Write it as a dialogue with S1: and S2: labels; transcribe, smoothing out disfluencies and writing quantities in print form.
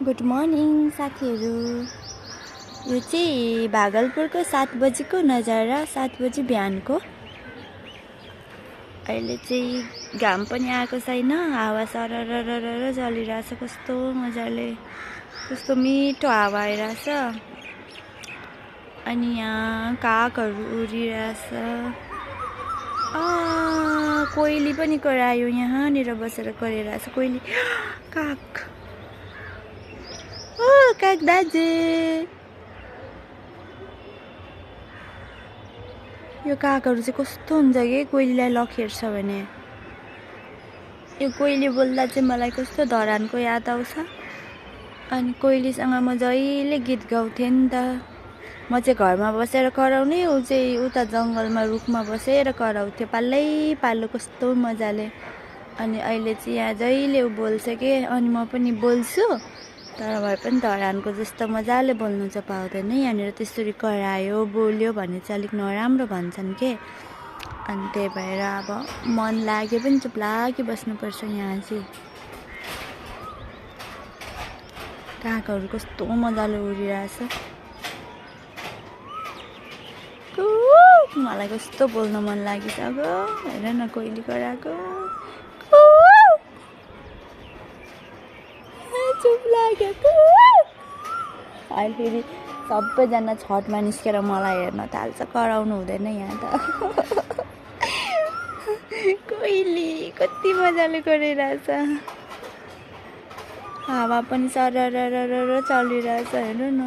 S1: Good morning साथीहरू। यो चाहिँ भागलपुरको 7 बजीको नजारा, 7 बजी बिहानको। अहिले चाहिँ घाम पनि आएको छैन, हावा सररररर चलिरहेछ। कस्तो मजाले, कस्तो मिठो हावा आइरहेछ। अनि यहाँ कागहरू उडिरहेछ। कोइली पनि करायो, यहाँनिर बसेर कराइरहेछ कोइली। काग, काग दाजु। यो कागहरू चाहिँ कस्तो हुन्छ कि कोइलीलाई लखेर्छ भने। यो कोइली बोल्दा चाहिँ मलाई कस्तो धरानको याद आउँछ। अनि कोइलीसँग म जहिले गीत गाउँथेँ नि त। म चाहिँ घरमा बसेर कराउने, ऊ चाहिँ उता जङ्गलमा रुखमा बसेर कराउँथ्यो पालै पालो कस्तो मजाले। अनि अहिले चाहिँ यहाँ जहिले ऊ बोल्छ के, अनि म पनि बोल्छु। तर भए पनि धरानको जस्तो मजाले बोल्नु चाहिँ पाउँदैन। यहाँनिर त्यसरी करायो बोल्यो भने चाहिँ अलिक नराम्रो भन्छन् के। अनि त्यही भएर अब मन लाग्यो पनि चुप लागि बस्नुपर्छ यहाँ चाहिँ। कागहरू कस्तो मजाले उडिरहेछ। मलाई कस्तो बोल्न मन लागिसक्यो। हेर न कोइली कराएको। चुप लागेको। अहिले फेरि सबैजना छतमा निस्केर मलाई हेर्न थाल्छ। कराउनु हुँदैन यहाँ त। कोइली कति मजाले कराइरहेछ। हावा पनि सररररर चलिरहेछ, हेर्नु न।